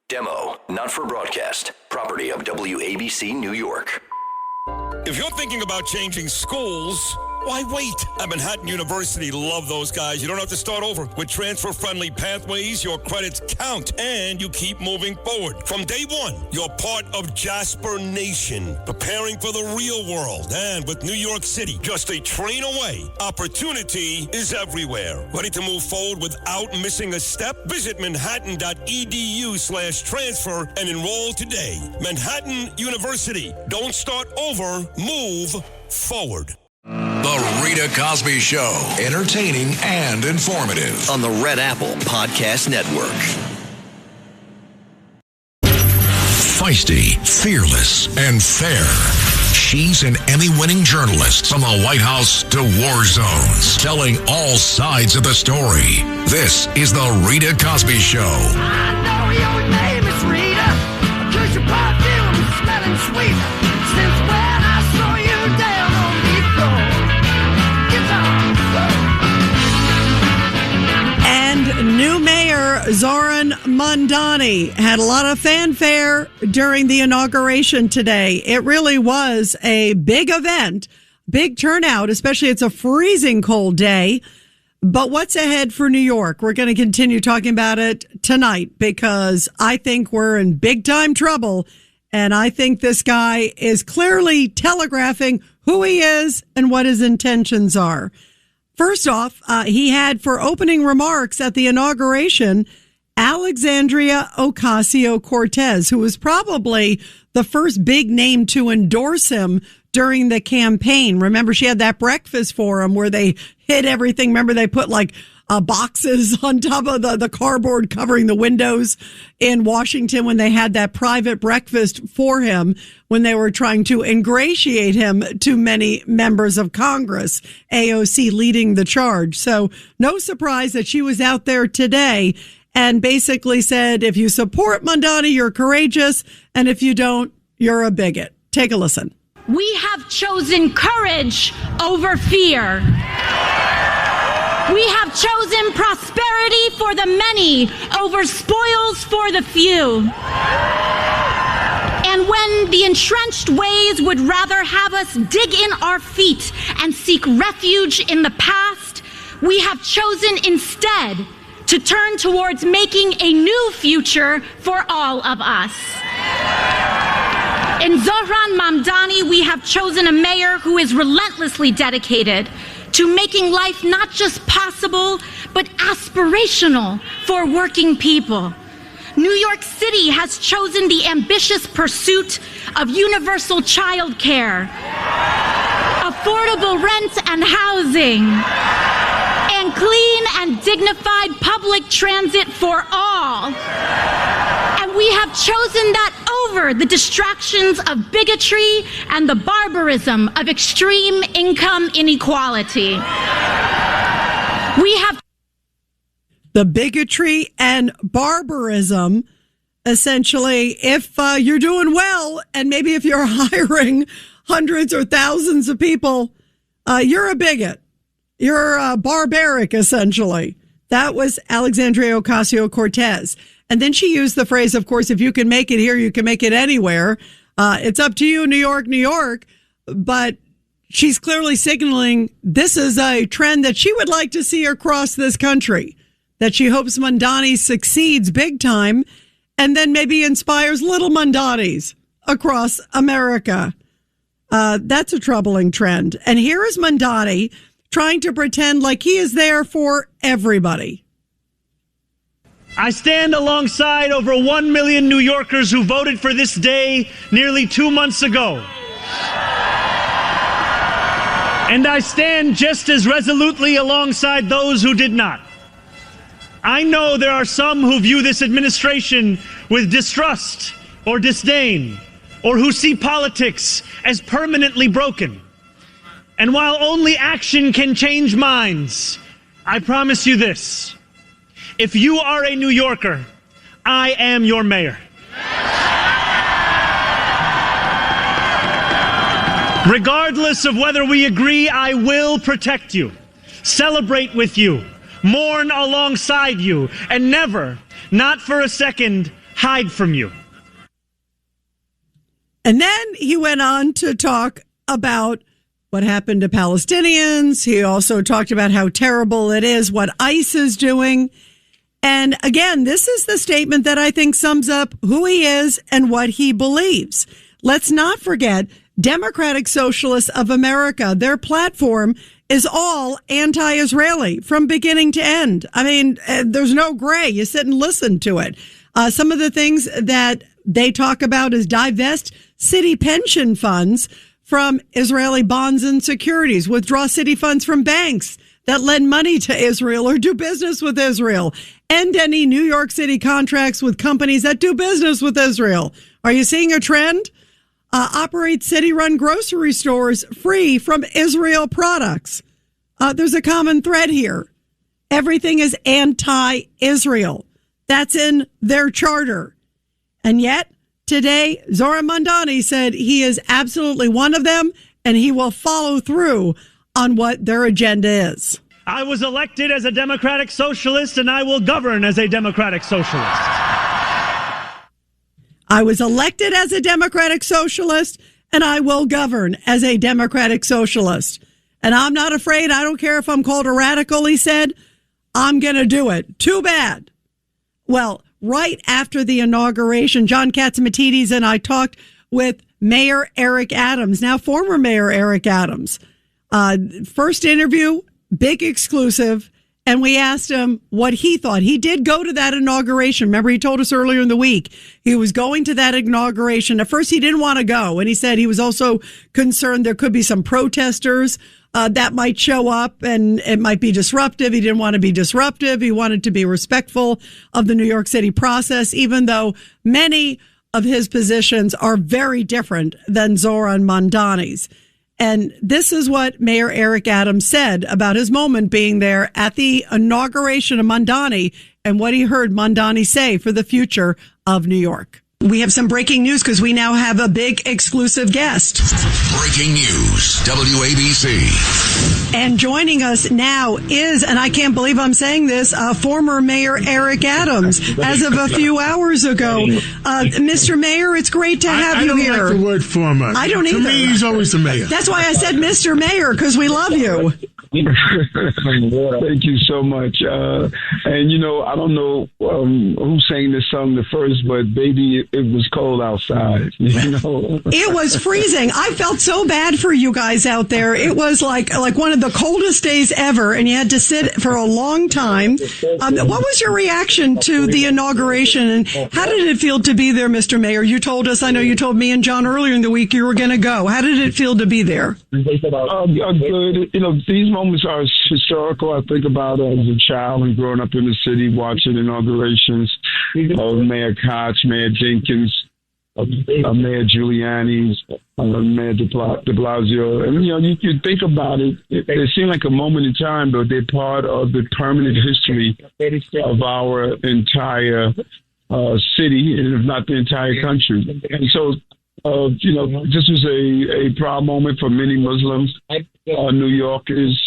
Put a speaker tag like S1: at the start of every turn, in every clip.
S1: Demo, not for broadcast. Property of WABC New York.
S2: If you're thinking about changing schools, why wait? At Manhattan University, love those guys. You don't have to start over. With transfer-friendly pathways, your credits count, and you keep moving forward. From day one, you're part of Jasper Nation, preparing for the real world. And with New York City just a train away, opportunity is everywhere. Ready to move forward without missing a step? Visit manhattan.edu/transfer and enroll today. Manhattan University. Don't start over, move forward.
S3: The Rita Cosby Show. Entertaining and informative.
S1: On the Red Apple Podcast Network.
S3: Feisty, fearless, and fair. She's an Emmy-winning journalist from the White House to war zones, telling all sides of the story. This is the Rita Cosby Show.
S4: I know your name is Rita, 'cause your perfume is smelling sweet. Since when I saw you down on the floor.
S5: And new mayor Zoran Mamdani had a lot of fanfare during the inauguration today. It really was a big event, big turnout, especially it's a freezing cold day. But what's ahead for New York? We're going to continue talking about it tonight because I think we're in big time trouble. And I think this guy is clearly telegraphing who he is and what his intentions are. First off, he had for opening remarks at the inauguration, Alexandria Ocasio-Cortez, who was probably the first big name to endorse him during the campaign. Remember, she had that breakfast for him where they hid everything. Remember, they put like boxes on top of the cardboard covering the windows in Washington when they had that private breakfast for him when they were trying to ingratiate him to many members of Congress, AOC leading the charge. So no surprise that she was out there today and basically said, if you support Mamdani, you're courageous. And if you don't, you're a bigot. Take a listen.
S6: We have chosen courage over fear. We have chosen prosperity for the many over spoils for the few. And when the entrenched ways would rather have us dig in our feet and seek refuge in the past, we have chosen instead to turn towards making a new future for all of us. In Zoran Mamdani, we have chosen a mayor who is relentlessly dedicated to making life not just possible, but aspirational for working people. New York City has chosen the ambitious pursuit of universal child care, affordable rent and housing, and clean and dignified public transit for all. And we have chosen that over the distractions of bigotry and the barbarism of extreme income inequality. We have
S5: the bigotry and barbarism, essentially, if you're doing well and maybe if you're hiring hundreds or thousands of people, you're a bigot. You're barbaric, essentially. That was Alexandria Ocasio-Cortez. And then she used the phrase, of course, if you can make it here, you can make it anywhere. It's up to you, New York, New York. But she's clearly signaling this is a trend that she would like to see across this country, that she hopes Mamdani succeeds big time and then maybe inspires little Mamdanis across America. That's a troubling trend. And here is Mamdani trying to pretend like he is there for everybody.
S7: I stand alongside over 1 million New Yorkers who voted for this day nearly 2 months ago. And I stand just as resolutely alongside those who did not. I know there are some who view this administration with distrust or disdain, or who see politics as permanently broken. And while only action can change minds, I promise you this. If you are a New Yorker, I am your mayor. Regardless of whether we agree, I will protect you, celebrate with you, mourn alongside you, and never, not for a second, hide from you.
S5: And then he went on to talk about what happened to Palestinians. He also talked about how terrible it is, what ICE is doing. And again, this is the statement that I think sums up who he is and what he believes. Let's not forget Democratic Socialists of America. Their platform is all anti-Israeli from beginning to end. I mean, there's no gray. You sit and listen to it. Some of the things that they talk about is divest city pension funds from Israeli bonds and securities, withdraw city funds from banks that lend money to Israel or do business with Israel, end any New York City contracts with companies that do business with Israel. Are you seeing a trend? Operate city-run grocery stores free from Israel products. There's a common thread here. Everything is anti-Israel. That's in their charter. And yet, today, Zoran Mondani said he is absolutely one of them, and he will follow through on what their agenda is.
S7: I was elected as a democratic socialist, and I will govern as a democratic socialist.
S5: I was elected as a democratic socialist, and I will govern as a democratic socialist. And I'm not afraid. I don't care if I'm called a radical, he said. I'm going to do it. Too bad. Well, right after the inauguration, John Catsimatidis and I talked with Mayor Eric Adams, now former Mayor Eric Adams. First interview, big exclusive, and we asked him what he thought. He did go to that inauguration. Remember, he told us earlier in the week he was going to that inauguration. At first, he didn't want to go, and he said he was also concerned there could be some protesters that might show up, and it might be disruptive. He didn't want to be disruptive. He wanted to be respectful of the New York City process, even though many of his positions are very different than Zoran Mondani's. And this is what Mayor Eric Adams said about his moment being there at the inauguration of Mondani and what he heard Mondani say for the future of New York. We have some breaking news because we now have a big exclusive guest.
S3: Breaking news, WABC.
S5: And joining us now is, and I can't believe I'm saying this, former Mayor Eric Adams, as of a few hours ago. Mr. Mayor, it's great to have you here.
S8: I don't like the word former.
S5: I don't either.
S8: To me, he's always the mayor.
S5: That's why I said Mr. Mayor, because we love you.
S9: Thank you so much. And, you know, I don't know who sang this song the first, but baby, it was cold outside. You know,
S5: it was freezing. I felt so bad for you guys out there. It was like one of the coldest days ever, and you had to sit for a long time. What was your reaction to the inauguration, and how did it feel to be there, Mr. Mayor? You told us, I know you told me and John earlier in the week you were going to go. How did it feel to be there?
S9: Good. You know, these moments are historical. I think about it as a child and growing up in the city, watching inaugurations of Mayor Koch, Mayor Jenkins, Mayor Giuliani, Mayor de Blasio. And, you know, you think about it, it seemed like a moment in time, but they're part of the permanent history of our entire city, and if not the entire country. And so, you know, this was a proud moment for many Muslims. New York is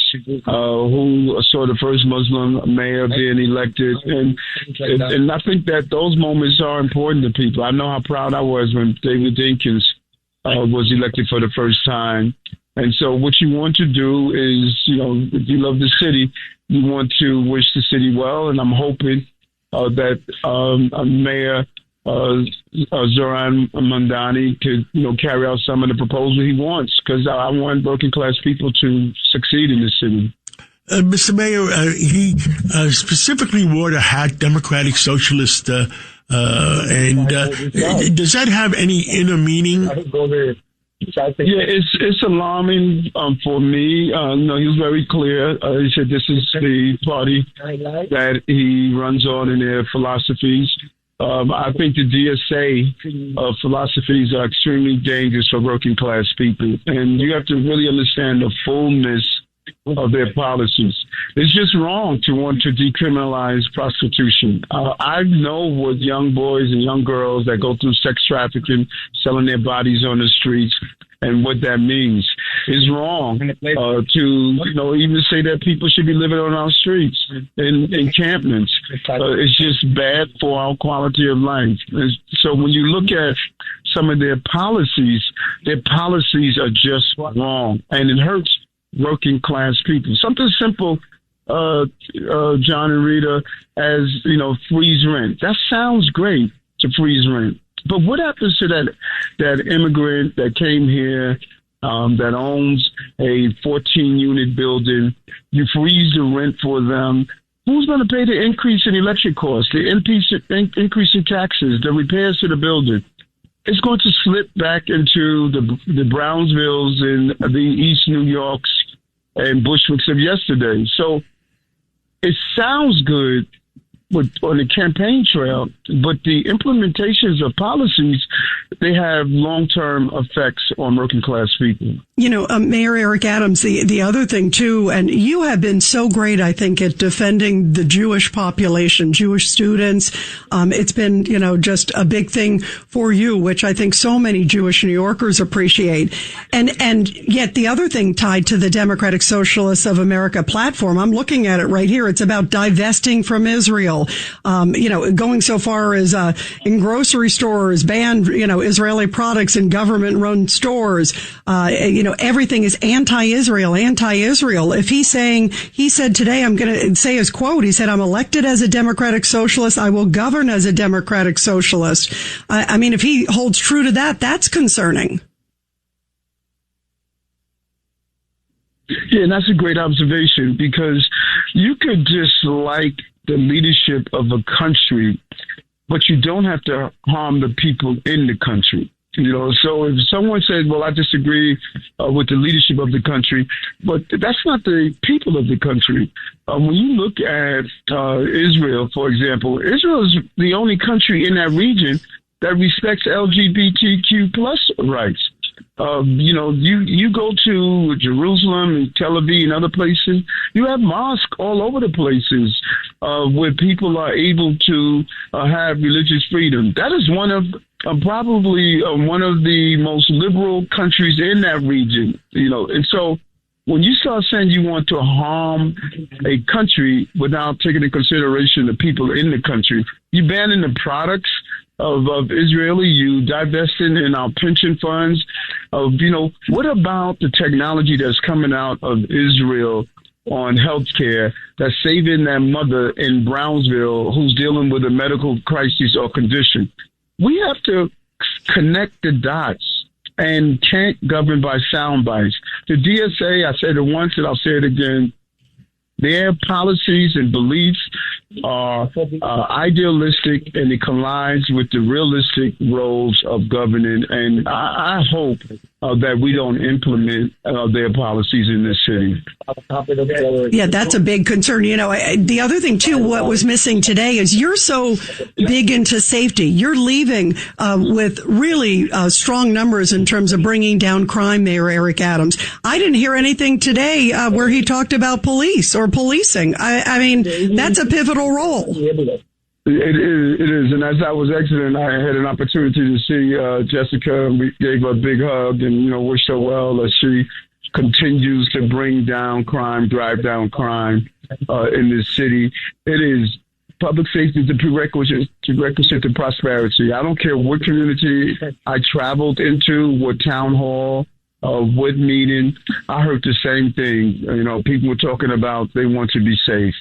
S9: who saw the first Muslim mayor being elected, and I think that those moments are important to people. I know how proud I was when David Jenkins was elected for the first time. And so what you want to do is, you know, if you love the city, you want to wish the city well, and I'm hoping that Mayor Zoran Mondani could, you know, carry out some of the proposals he wants, because I want working class people to succeed in this city.
S8: Mr. Mayor, he specifically wore the hat Democratic Socialist, and does that have any inner meaning?
S9: Yeah, it's alarming for me. No, he was very clear. He said this is the party that he runs on in their philosophies. I think the DSA philosophies are extremely dangerous for working class people, and you have to really understand the fullness of their policies. It's just wrong to want to decriminalize prostitution. I know what young boys and young girls that go through sex trafficking, selling their bodies on the streets, and what that means. It's wrong to even say that people should be living on our streets in encampments. It's just bad for our quality of life. So when you look at some of their policies are just wrong, and it hurts working class people. Something simple, John and Rita, as freeze rent. That sounds great, to freeze rent. But what happens to that immigrant that came here, that owns a 14-unit building? You freeze the rent for them. Who's going to pay the increase in electric costs, the increase in taxes, the repairs to the building? It's going to slip back into the Brownsvilles and the East New Yorks and Bushwicks of yesterday. So it sounds good on the campaign trail, but the implementations of policies, they have long-term effects on working class people.
S5: Mayor Eric Adams, the other thing too, and you have been so great, I think, at defending the Jewish population, Jewish students. It's been, just a big thing for you, which I think so many Jewish New Yorkers appreciate. And yet the other thing tied to the Democratic Socialists of America platform, I'm looking at it right here. It's about divesting from Israel. Going so far as in grocery stores, ban Israeli products in government-run stores. Everything is anti-Israel. If he said today, I'm going to say his quote. He said, "I'm elected as a Democratic Socialist. I will govern as a Democratic Socialist." If he holds true to that, that's concerning.
S9: Yeah, and that's a great observation, because you could dislike the leadership of a country, but you don't have to harm the people in the country. So if someone says, well, I disagree with the leadership of the country, but that's not the people of the country. When you look at Israel, for example, Israel is the only country in that region that respects LGBTQ plus rights. You go to Jerusalem and Tel Aviv and other places, you have mosques all over the places where people are able to have religious freedom. That is probably one of the most liberal countries in that region, and so when you start saying you want to harm a country without taking into consideration the people in the country, you banning the products of Israeli, you divesting in our pension funds. What about the technology that's coming out of Israel on healthcare that's saving that mother in Brownsville who's dealing with a medical crisis or condition? We have to connect the dots and can't govern by sound bites. The DSA, I said it once and I'll say it again, their policies and beliefs are idealistic, and it collides with the realistic roles of governing. And I hope that we don't implement their policies in this city.
S5: Yeah, that's a big concern. The other thing, too, what was missing today is you're so big into safety. You're leaving with really strong numbers in terms of bringing down crime, Mayor Eric Adams. I didn't hear anything today where he talked about police or policing. I mean, that's a pivotal role.
S9: It is. And as I was exiting, I had an opportunity to see Jessica, and we gave her a big hug and, wished her well as she continues to bring down crime, drive down crime in this city. It is. Public safety is a prerequisite to prosperity. I don't care what community I traveled into, what town hall, what meeting, I heard the same thing. People were talking about they want to be safe.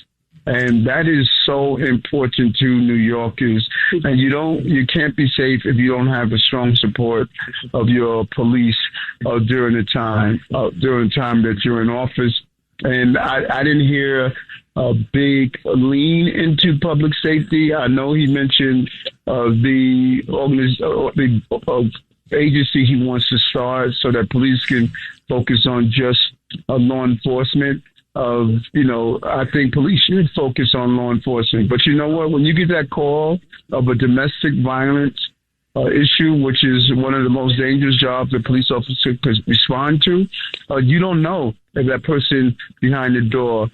S9: And that is so important to New Yorkers. And you can't be safe if you don't have the strong support of your police during the time that you're in office. And I didn't hear a big lean into public safety. I know he mentioned the agency he wants to start so that police can focus on just law enforcement. I think police should focus on law enforcement. But you know what? When you get that call of a domestic violence issue, which is one of the most dangerous jobs a police officer could respond to, you don't know if that person behind the door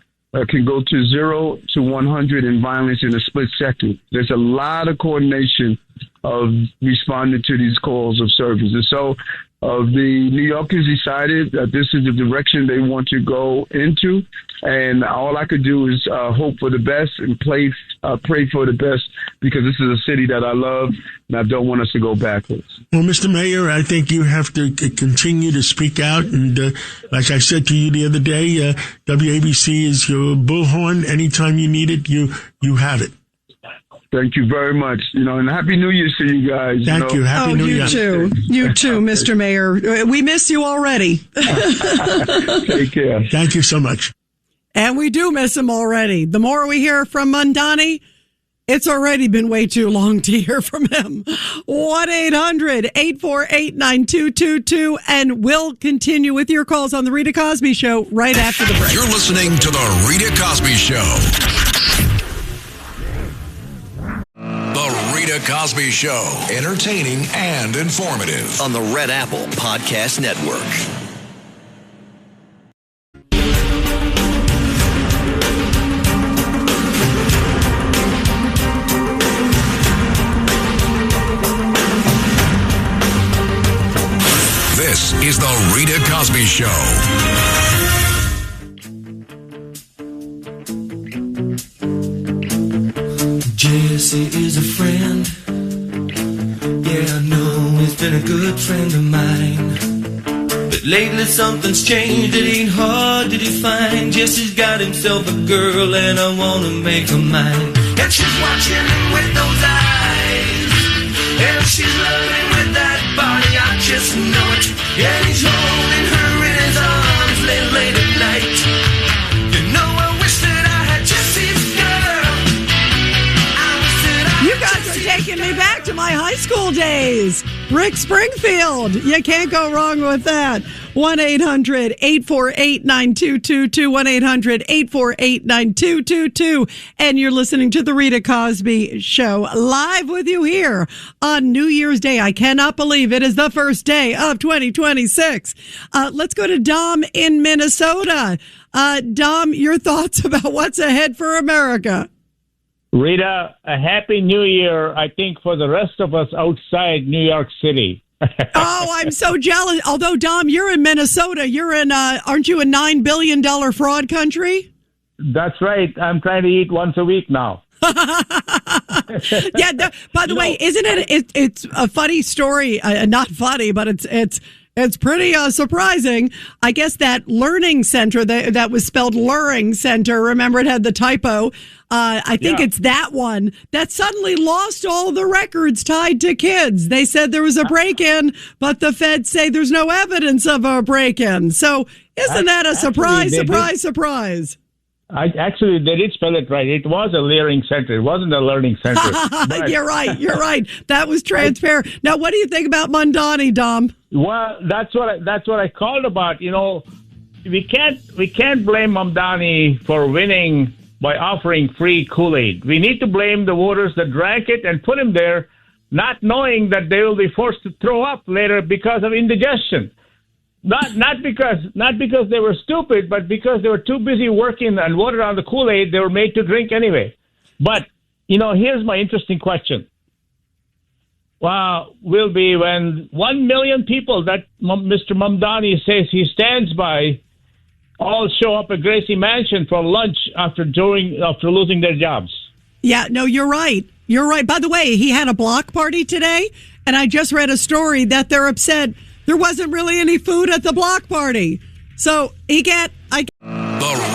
S9: can go to 0 to 100 in violence in a split second. There's a lot of coordination of responding to these calls of service. And so the New Yorkers decided that this is the direction they want to go into, and all I could do is hope for the best and pray for the best, because this is a city that I love and I don't want us to go backwards.
S8: Well, Mr. Mayor, I think you have to continue to speak out, and like I said to you the other day, WABC is your bullhorn. Anytime you need it, you have it.
S9: Thank you very much. And Happy New Year to you guys.
S8: Thank you. Happy New Year.
S5: You too, Mr. Mayor. We miss you already.
S9: Take care.
S8: Thank you so much.
S5: And we do miss him already. The more we hear from Mondani, it's already been way too long to hear from him. 1-800-848-9222. And we'll continue with your calls on The Rita Cosby Show right after the break.
S3: You're listening to The Rita Cosby Show. The Rita Cosby Show. Entertaining and informative.
S1: On the Red Apple Podcast Network.
S3: This is The Rita Cosby Show.
S10: Jesse is a friend. Yeah, I know he's been a good friend of mine. But lately something's changed. It ain't hard to define. Jesse's got himself a girl and I wanna make her mine. And she's watching him with those eyes. And she's loving with that body, I just know it. And he's holding her in his arms late at night. You know, I wish that I had Jesse's girl.
S5: You guys are taking me back to my high school days. Rick Springfield. You can't go wrong with that. 1-800-848-9222. 1-800-848-9222. And you're listening to The Rita Cosby Show live with you here on New Year's Day. I cannot believe it is the first day of 2026. Let's go to Dom in Minnesota. Dom, your thoughts about what's ahead for America?
S11: Rita, a happy new year, I think, for the rest of us outside New York City.
S5: Oh, I'm so jealous. Although, Dom, you're in Minnesota. You're in, aren't you a $9 billion fraud country?
S11: That's right. I'm trying to eat once a week now.
S5: Yeah. By the way, isn't it? It's a funny story. Not funny, but it's pretty surprising. I guess that learning center that was spelled Luring Center. Remember, it had the typo. I think it's that one that suddenly lost all the records tied to kids. They said there was a break-in, but the feds say there's no evidence of a break-in. So isn't that a surprise?
S11: They did spell it right. It was a learning center. It wasn't a learning center.
S5: You're right. That was transparent. Now, what do you think about Mondani, Dom?
S11: Well, that's what I called about. You know, we can't blame Mamdani for winning by offering free Kool-Aid. We need to blame the voters that drank it and put him there, not knowing that they will be forced to throw up later because of indigestion. Not because they were stupid, but because they were too busy working and voted on the Kool-Aid they were made to drink anyway. But, here's my interesting question. Will be when 1 million people that Mr. Mamdani says he stands by all show up at Gracie Mansion for lunch after losing their jobs.
S5: Yeah, no, you're right. You're right. By the way, he had a block party today, and I just read a story that they're upset there wasn't really any food at the block party. So The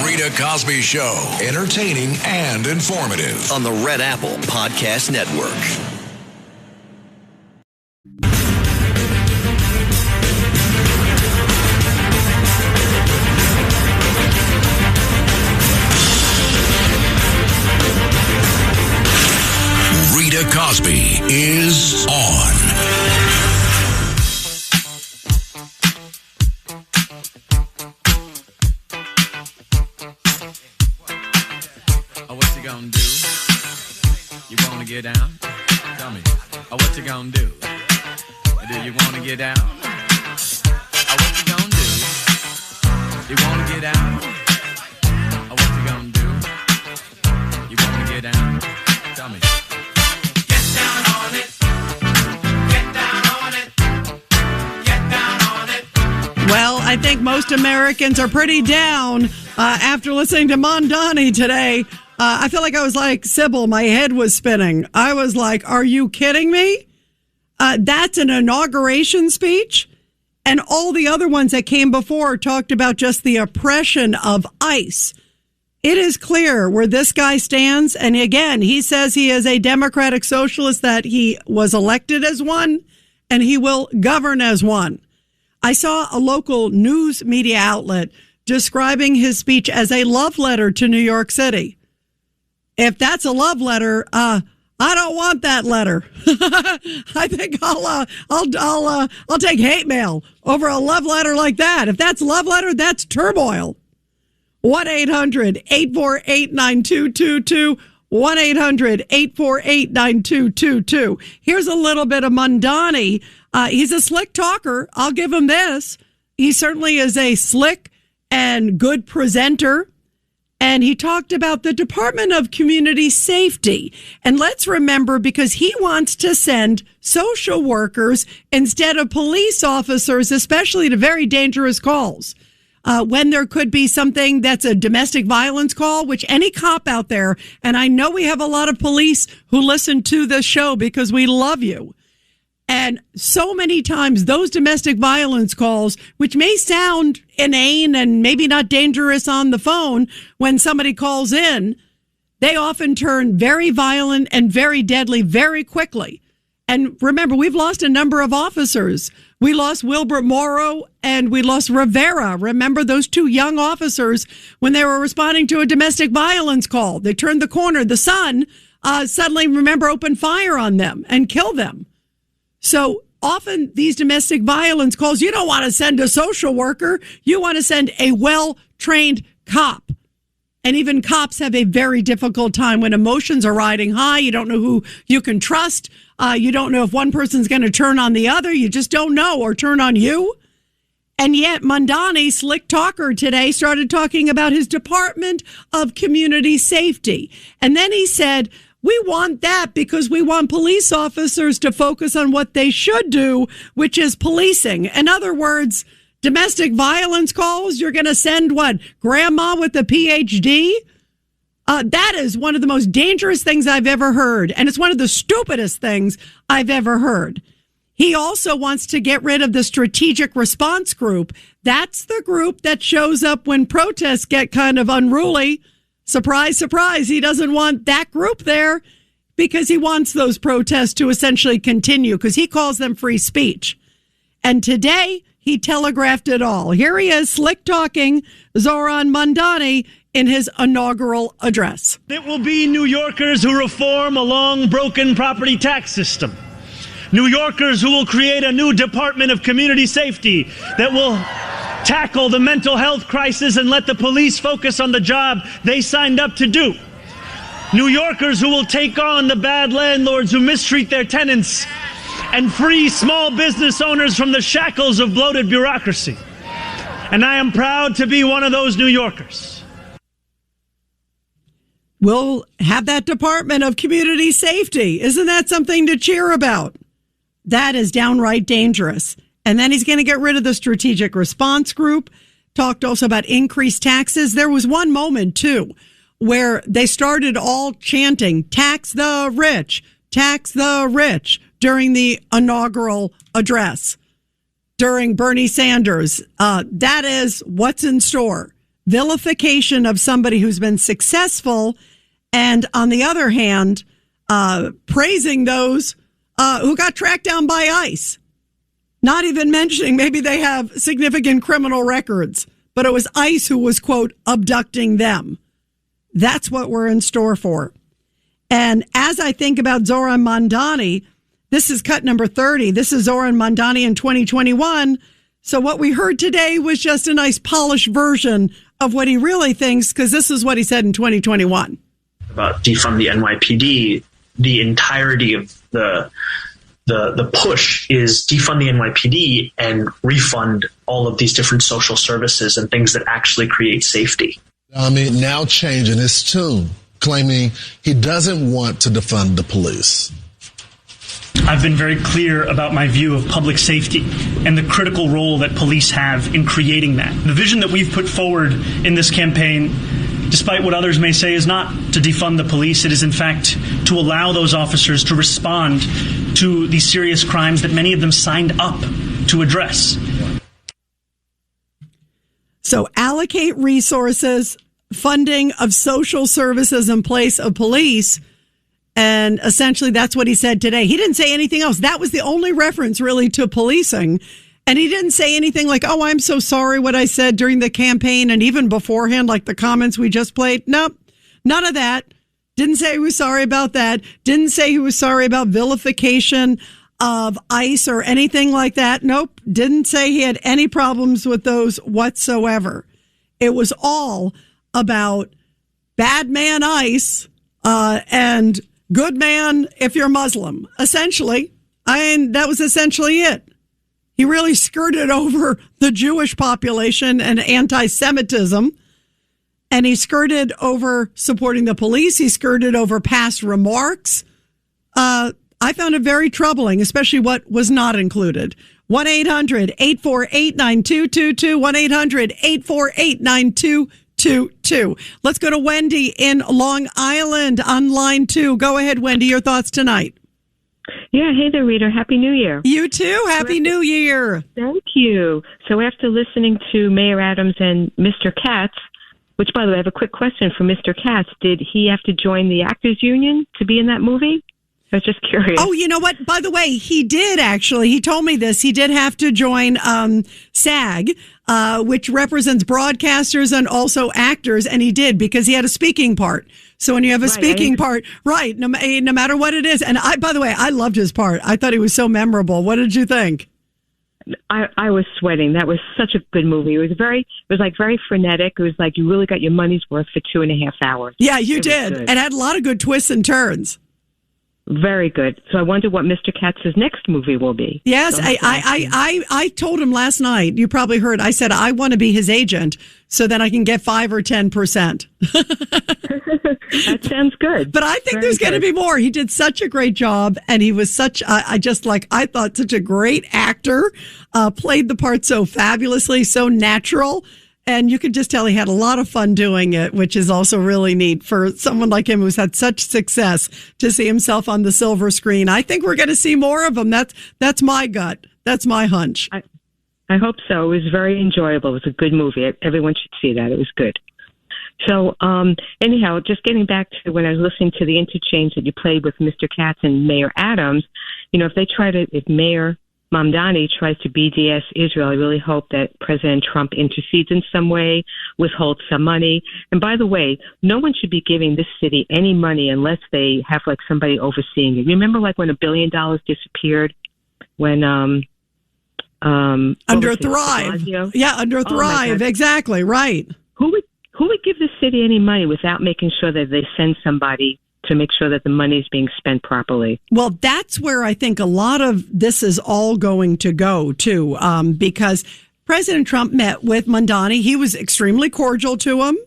S3: Rita Cosby Show. Entertaining and informative.
S1: On the Red Apple Podcast Network.
S3: Rita Cosby is on.
S12: What you gonna do? You wanna get down? Tell me. What you gonna do? Do you wanna get down? What you gonna do? You wanna get down? What you gonna do? You wanna get down? Tell me. Get down on it. Get down on it. Get down on
S5: I think most Americans are pretty down after listening to Mondani today. I feel like I was like Sybil. My head was spinning. I was like, are you kidding me? That's an inauguration speech. And all the other ones that came before talked about just the oppression of ICE. It is clear where this guy stands. And again, he says he is a democratic socialist, that he was elected as one and he will govern as one. I saw a local news media outlet describing his speech as a love letter to New York City. If that's a love letter, I don't want that letter. I think I'll take hate mail over a love letter like that. If that's love letter, that's turmoil. 1-800-848-9222. 1-800-848-9222. Here's a little bit of Mondani. He's a slick talker. I'll give him this. He certainly is a slick and good presenter. And he talked about the Department of Community Safety. And let's remember, because he wants to send social workers instead of police officers, especially to very dangerous calls. When there could be something that's a domestic violence call, which any cop out there, and I know we have a lot of police who listen to this show because we love you. And so many times those domestic violence calls, which may sound inane and maybe not dangerous on the phone when somebody calls in, they often turn very violent and very deadly very quickly. And remember, we've lost a number of officers. We lost Wilbert Morrow and we lost Rivera. Remember those two young officers when they were responding to a domestic violence call? They turned the corner. The son suddenly, opened fire on them and killed them. So often these domestic violence calls, you don't want to send a social worker. You want to send a well-trained cop. And even cops have a very difficult time when emotions are riding high. You don't know who you can trust. You don't know if one person's going to turn on the other. You just don't know, or turn on you. And yet Mondani, slick talker today, started talking about his Department of Community Safety. And then he said, we want that because we want police officers to focus on what they should do, which is policing. In other words, domestic violence calls, you're going to send what? Grandma with a PhD? That is one of the most dangerous things I've ever heard. And it's one of the stupidest things I've ever heard. He also wants to get rid of the strategic response group. That's the group that shows up when protests get kind of unruly. Surprise, surprise. He doesn't want that group there because he wants those protests to essentially continue because he calls them free speech. And today he telegraphed it all. Here he is, slick talking Zoran Mondani in his inaugural address.
S7: It will be New Yorkers who reform a long broken property tax system. New Yorkers who will create a new Department of Community Safety that will tackle the mental health crisis and let the police focus on the job they signed up to do. New Yorkers who will take on the bad landlords who mistreat their tenants and free small business owners from the shackles of bloated bureaucracy. And I am proud to be one of those New Yorkers.
S5: We'll have that Department of Community Safety. Isn't that something to cheer about? That is downright dangerous. And then he's going to get rid of the strategic response group. Talked also about increased taxes. There was one moment, too, where they started all chanting, tax the rich, during the inaugural address, during Bernie Sanders. That is what's in store. Vilification of somebody who's been successful, and on the other hand, praising those who got tracked down by ICE. Not even mentioning maybe they have significant criminal records, but it was ICE who was, quote, abducting them. That's what we're in store for. And as I think about Zoran Mondani, this is cut number 30. This is Zoran Mondani in 2021. So what we heard today was just a nice polished version of what he really thinks, because this is what he said in 2021.
S13: About defund the NYPD, the entirety of the push is defund the NYPD and refund all of these different social services and things that actually create safety.
S14: Now changing his tune, claiming he doesn't want to defund the police.
S7: I've been very clear about my view of public safety and the critical role that police have in creating that. The vision that we've put forward in this campaign, despite what others may say, is not to defund the police. It is, in fact, to allow those officers to respond to these serious crimes that many of them signed up to address.
S5: So allocate resources, funding of social services in place of police. And essentially, that's what he said today. He didn't say anything else. That was the only reference really to policing. And he didn't say anything like, oh, I'm so sorry what I said during the campaign and even beforehand, like the comments we just played. Nope, none of that. Didn't say he was sorry about that. Didn't say he was sorry about vilification of ICE or anything like that. Nope. Didn't say he had any problems with those whatsoever. It was all about bad man ICE and good man if you're Muslim, essentially. That was essentially it. He really skirted over the Jewish population and anti-Semitism, and he skirted over supporting the police. He skirted over past remarks. I found it very troubling, especially what was not included. 1-800-848-9222, 1-800-848-9222. Let's go to Wendy in Long Island on line 2. Go ahead, Wendy. Your thoughts tonight.
S15: Yeah, hey there, Rita. Happy New Year.
S5: You too. Happy New Year.
S15: Thank you. So after listening to Mayor Adams and Mr. Katz, which, by the way, I have a quick question for Mr. Katz. Did he have to join the Actors Union to be in that movie? I was just curious.
S5: Oh, you know what? By the way, he did actually. He told me this. He did have to join SAG, which represents broadcasters and also actors, and he did because he had a speaking part. So when you have a speaking part, right, no matter what it is. And by the way, I loved his part. I thought he was so memorable. What did you think?
S15: I was sweating. That was such a good movie. It was very frenetic. It was like you really got your money's worth for 2.5 hours.
S5: Yeah, you did. And had a lot of good twists and turns.
S15: Very good. So I wonder what Mr. Katz's next movie will be.
S5: Yes, I told him last night, you probably heard, I said, I want to be his agent so then I can get 5 or 10%.
S15: That sounds good.
S5: But I think there's going to be more. He did such a great job, and he was I thought such a great actor, played the part so fabulously, so natural. And you could just tell he had a lot of fun doing it, which is also really neat for someone like him who's had such success to see himself on the silver screen. I think we're going to see more of him. That's my gut. That's my hunch.
S15: I hope so. It was very enjoyable. It was a good movie. Everyone should see that. It was good. So anyhow, just getting back to when I was listening to the interchange that you played with Mr. Katz and Mayor Adams, if Mayor Mamdani tries to BDS Israel, I really hope that President Trump intercedes in some way, withholds some money. And by the way, no one should be giving this city any money unless they have somebody overseeing it. Remember when $1 billion disappeared when
S5: under Thrive. Yeah, under Thrive. Exactly, right.
S15: Who would give the city any money without making sure that they send somebody to make sure that the money is being spent properly?
S5: Well, that's where I think a lot of this is all going to go, too, because President Trump met with Mamdani. He was extremely cordial to him,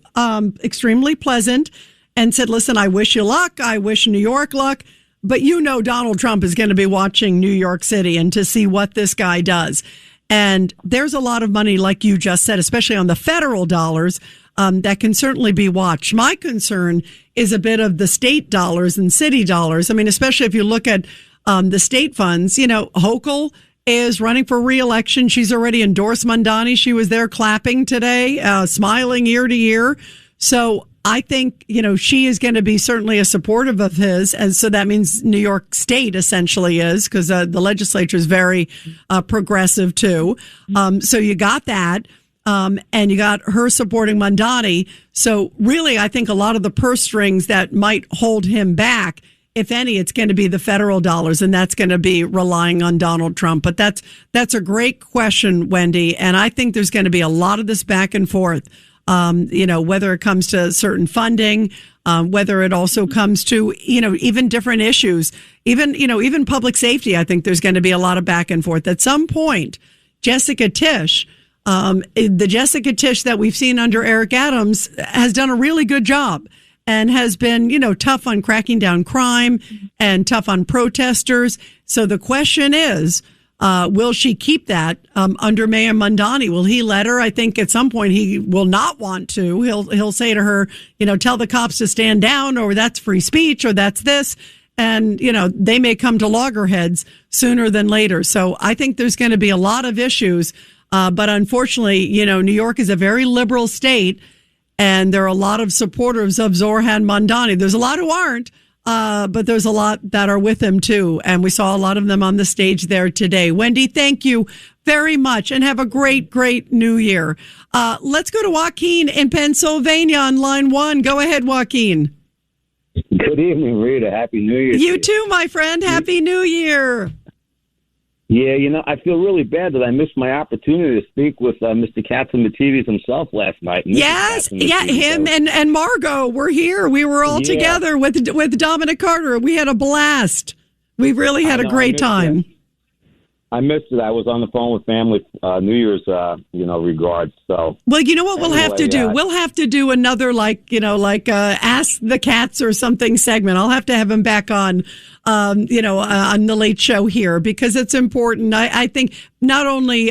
S5: extremely pleasant, and said, listen, I wish you luck. I wish New York luck. But Donald Trump is going to be watching New York City and to see what this guy does. And there's a lot of money, like you just said, especially on the federal dollars, that can certainly be watched. My concern is a bit of the state dollars and city dollars. I mean, especially if you look at the state funds, Hochul is running for re-election. She's already endorsed Mamdani. She was there clapping today, smiling ear to ear. So I think, she is going to be certainly a supportive of his. And so that means New York State essentially is, because the legislature is very progressive too. So you got that. And you got her supporting Mamdani. So really, I think a lot of the purse strings that might hold him back, if any, it's going to be the federal dollars, and that's going to be relying on Donald Trump. But that's a great question, Wendy. And I think there's going to be a lot of this back and forth, whether it comes to certain funding, whether it also comes to, even different issues, even public safety. I think there's going to be a lot of back and forth. At some point, Jessica Tisch, the Jessica Tisch that we've seen under Eric Adams, has done a really good job and has been, tough on cracking down crime and tough on protesters. So the question is, will she keep that under Mayor Mondani? Will he let her? I think at some point he will not want to. He'll say to her, tell the cops to stand down, or that's free speech, or that's this. And, they may come to loggerheads sooner than later. So I think there's going to be a lot of issues. But unfortunately, New York is a very liberal state, and there are a lot of supporters of Zoran Mondani. There's a lot who aren't, but there's a lot that are with him, too. And we saw a lot of them on the stage there today. Wendy, thank you very much, and have a great, great New Year. Let's go to Joaquin in Pennsylvania on line 1. Go ahead, Joaquin.
S16: Good evening, Rita. Happy New Year.
S5: You too, my friend. Happy New Year.
S16: Yeah, I feel really bad that I missed my opportunity to speak with Mr. Katsimatidis himself last night.
S5: Yes, him and Margot were here. We were all together with Dominic Carter. We had a blast. We really had a great time.
S16: I missed it. I was on the phone with family, New Year's, regards. So,
S5: well, you know what we'll have to do? We'll have to do another, Ask the Cats or something segment. I'll have to have him back on, on the Late Show here, because it's important. I think not only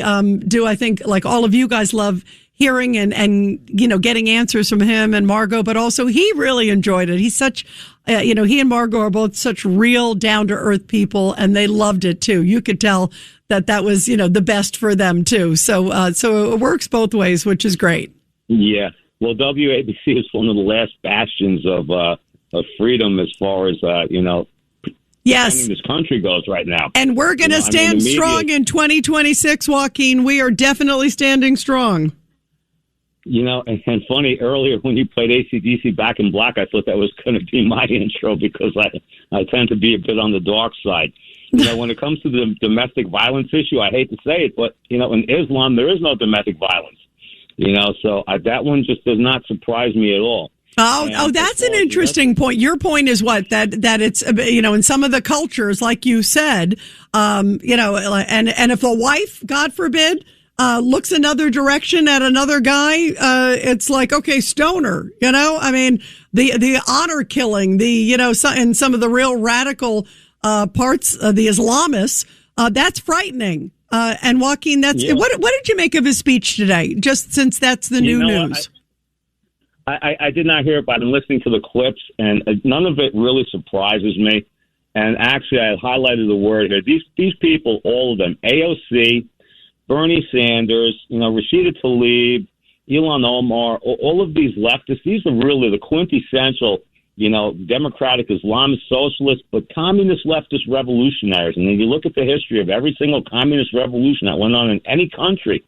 S5: do I think like all of you guys love hearing and getting answers from him and Margot, but also he really enjoyed it. He's such, he and Margot are both such real down to earth people, and they loved it too. You could tell that was, the best for them too. So it works both ways, which is great.
S16: Yeah. Well, WABC is one of the last bastions of freedom as far as,
S5: yes,
S16: this country goes right now.
S5: And we're going to stand strong in 2026, Joaquin. We are definitely standing strong.
S16: And funny, earlier when you played AC/DC Back in Black, I thought that was going to be my intro, because I tend to be a bit on the dark side. When it comes to the domestic violence issue, I hate to say it, but, in Islam, there is no domestic violence. So that one just does not surprise me at all.
S5: Oh, that's an interesting point. Your point is what? That it's, in some of the cultures, like you said, and if a wife, God forbid, looks another direction at another guy, it's like, okay, stoner, the honor killing, in some of the real radical parts of the Islamists, that's frightening. And Joaquin, what did you make of his speech today? Just since that's the new news.
S16: I did not hear it, but I'm listening to the clips, and none of it really surprises me. And actually, I highlighted the word here. These people, all of them, AOC, Bernie Sanders, Rashida Tlaib, Ilhan Omar, all of these leftists, these are really the quintessential, democratic Islamist socialists, but communist leftist revolutionaries. And if you look at the history of every single communist revolution that went on in any country,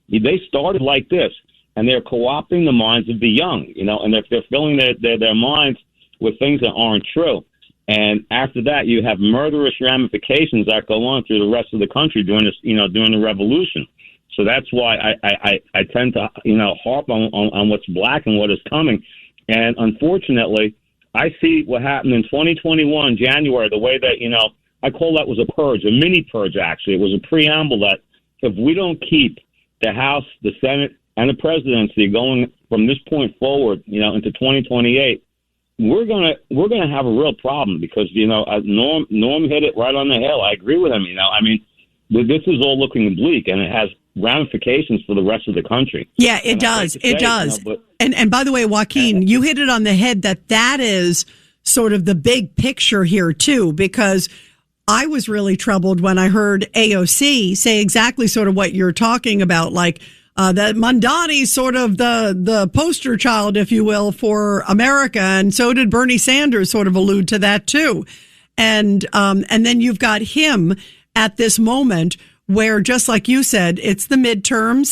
S16: they started like this, and they're co-opting the minds of the young, and they're filling their minds with things that aren't true. And after that, you have murderous ramifications that go on through the rest of the country during this, during the revolution. So that's why I tend to, harp on what's black and what is coming. And unfortunately, I see what happened in 2021, January, the way that, I call that was a purge, a mini purge, actually. It was a preamble that if we don't keep the House, the Senate, and the presidency going from this point forward, into 2028, we're gonna have a real problem, because Norm hit it right on the head. I agree with him. This is all looking bleak, and it has ramifications for the rest of the country.
S5: Yeah, it does. It does. And by the way, Joaquin, you hit it on the head that is sort of the big picture here too, because I was really troubled when I heard AOC say exactly sort of what you're talking about, like that Mondani's sort of the poster child, if you will, for America, and so did Bernie Sanders sort of allude to that too. And then you've got him at this moment where, just like you said, it's the midterms.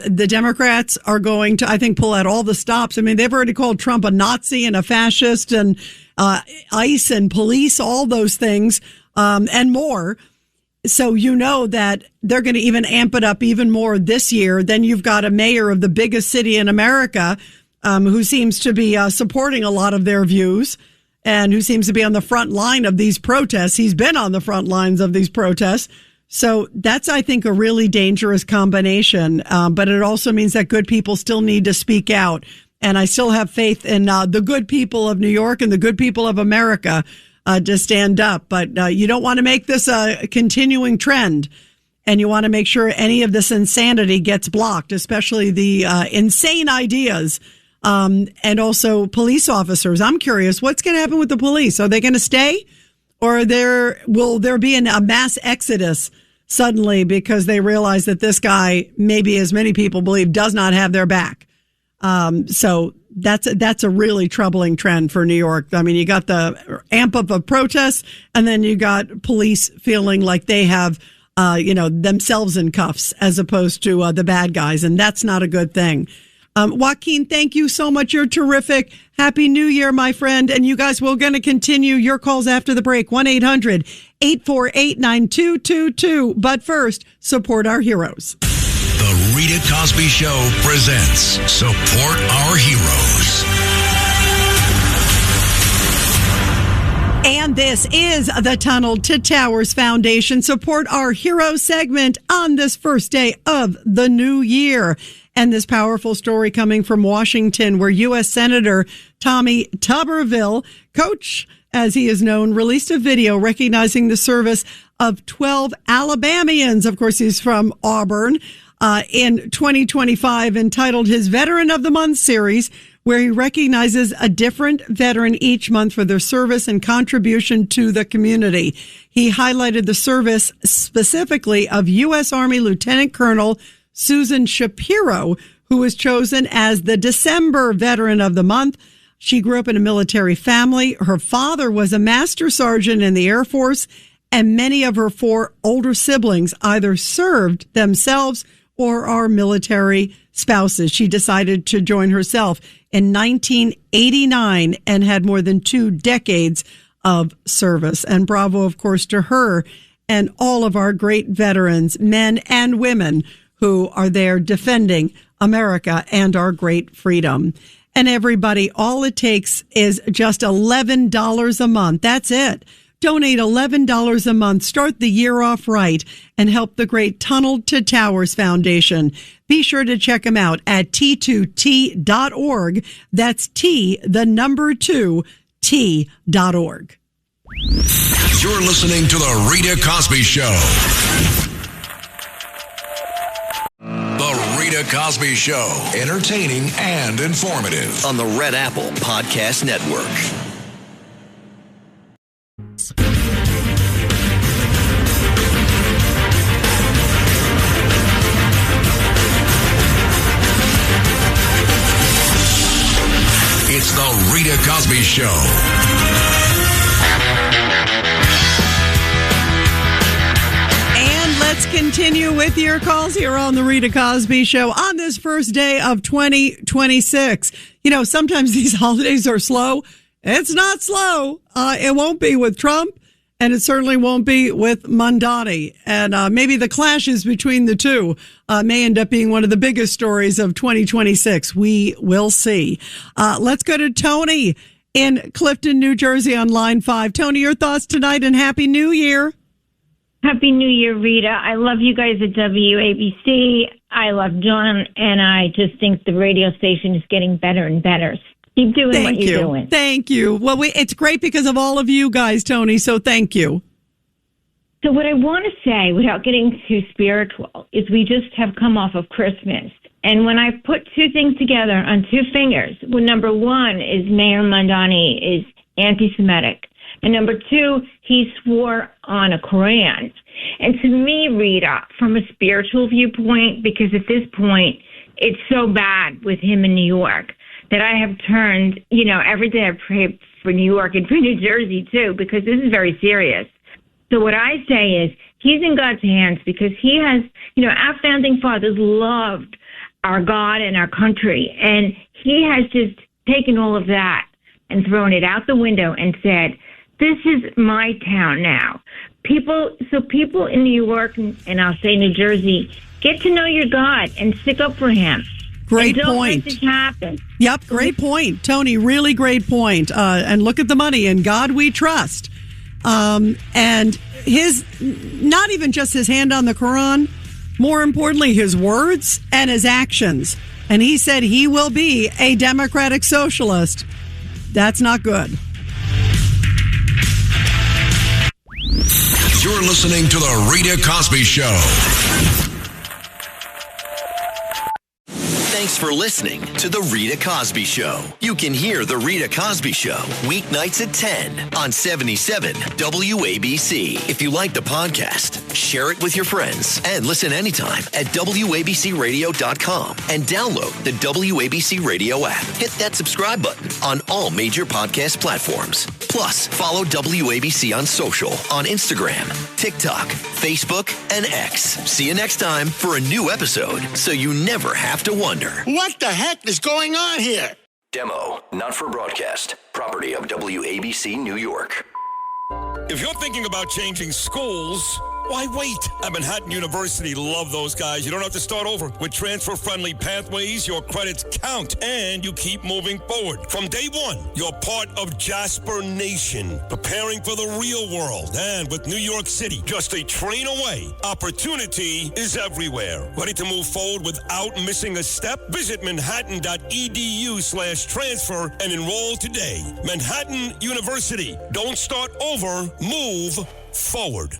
S5: The Democrats are going to, I think, pull out all the stops. I mean, they've already called Trump a Nazi and a fascist, and ICE and police, all those things, and more. So that they're going to even amp it up even more this year. Then you've got a mayor of the biggest city in America who seems to be supporting a lot of their views, and who seems to be on the front line of these protests. He's been on the front lines of these protests. So that's, I think, a really dangerous combination. But it also means that good people still need to speak out. And I still have faith in the good people of New York and the good people of America to stand up. But you don't want to make this a continuing trend. And you want to make sure any of this insanity gets blocked, especially the insane ideas. And also police officers. I'm curious, what's going to happen with the police? Are they going to stay? Or will there be a mass exodus suddenly because they realize that this guy, maybe as many people believe, does not have their back? So that's a really troubling trend for New York. I mean, you got the amp up of protests, and then you got police feeling like they have themselves in cuffs as opposed to the bad guys. And that's not a good thing. Joaquin, thank you so much. You're terrific. Happy New Year, my friend. And you guys, we're going to continue your calls after the break. 1-800-848-9222. But first, support our heroes.
S3: The Rita Cosby Show presents Support Our Heroes.
S5: And this is the Tunnel to Towers Foundation Support Our Heroes segment on this first day of the new year. And this powerful story coming from Washington, where U.S. Senator Tommy Tuberville, Coach, as he is known, released a video recognizing the service of 12 Alabamians. Of course, he's from Auburn. In 2025, entitled his Veteran of the Month series, where he recognizes a different veteran each month for their service and contribution to the community. He highlighted the service specifically of U.S. Army Lieutenant Colonel Susan Shapiro, who was chosen as the December Veteran of the Month. She grew up in a military family. Her father was a master sergeant in the Air Force, and many of her 4 older siblings either served themselves or are military spouses. She decided to join herself in 1989 and had more than 2 decades of service. And bravo, of course, to her and all of our great veterans, men and women, who are there defending America and our great freedom. And everybody, all it takes is just $11 a month. That's it. Donate $11 a month. Start the year off right and help the great Tunnel to Towers Foundation. Be sure to check them out at T2T.org. That's T, the number 2, T.org.
S3: You're listening to The Rita Cosby Show. The Rita Cosby Show. Entertaining and informative.
S1: On the Red Apple Podcast Network.
S3: It's the Rita Cosby Show.
S5: And let's continue with your calls here on the Rita Cosby Show on this first day of 2026. You know, sometimes these holidays are slow. It's not slow. It won't be with Trump, and it certainly won't be with Mondani. And maybe the clashes between the two may end up being one of the biggest stories of 2026. We will see. Let's go to Tony in Clifton, New Jersey on line 5. Tony, your thoughts tonight, and Happy New Year.
S17: Happy New Year, Rita. I love you guys at WABC. I love John, and I just think the radio station is getting better and better. Keep doing what you're doing.
S5: Thank you. Well, it's great because of all of you guys, Tony, so thank you.
S17: So what I want to say, without getting too spiritual, is we just have come off of Christmas. And when I put 2 things together on 2 fingers, well, number 1 is Mayor Mondani is anti-Semitic. And number 2, he swore on a Quran. And to me, Rita, from a spiritual viewpoint, because at this point, it's so bad with him in New York, that I have turned, every day I pray for New York and for New Jersey, too, because this is very serious. So what I say is he's in God's hands because he has, our founding fathers loved our God and our country. And he has just taken all of that and thrown it out the window and said, this is my town now. People in New York and I'll say New Jersey, get to know your God and stick up for him.
S5: Great
S17: and don't
S5: point.
S17: let this happen.
S5: Yep, great point, Tony. Really great point. And look at the money. In God we trust. And his, not even just his hand on the Quran, more importantly, his words and his actions. And he said he will be a democratic socialist. That's not good.
S3: You're listening to The Rita Cosby Show.
S1: Thanks for listening to The Rita Cosby Show. You can hear The Rita Cosby Show weeknights at 10 on 77 WABC. If you like the podcast, share it with your friends and listen anytime at WABCRadio.com and download the WABC Radio app. Hit that subscribe button on all major podcast platforms. Plus, follow WABC on social on Instagram, TikTok, Facebook, and X. See you next time for a new episode so you never have to wonder.
S18: What the heck is going on here?
S1: Demo, not for broadcast. Property of WABC New York.
S2: If you're thinking about changing schools, why wait? At Manhattan University, love those guys. You don't have to start over. With transfer-friendly pathways, your credits count, and you keep moving forward. From day one, you're part of Jasper Nation, preparing for the real world. And with New York City just a train away, opportunity is everywhere. Ready to move forward without missing a step? Visit manhattan.edu/transfer and enroll today. Manhattan University. Don't start over, move forward.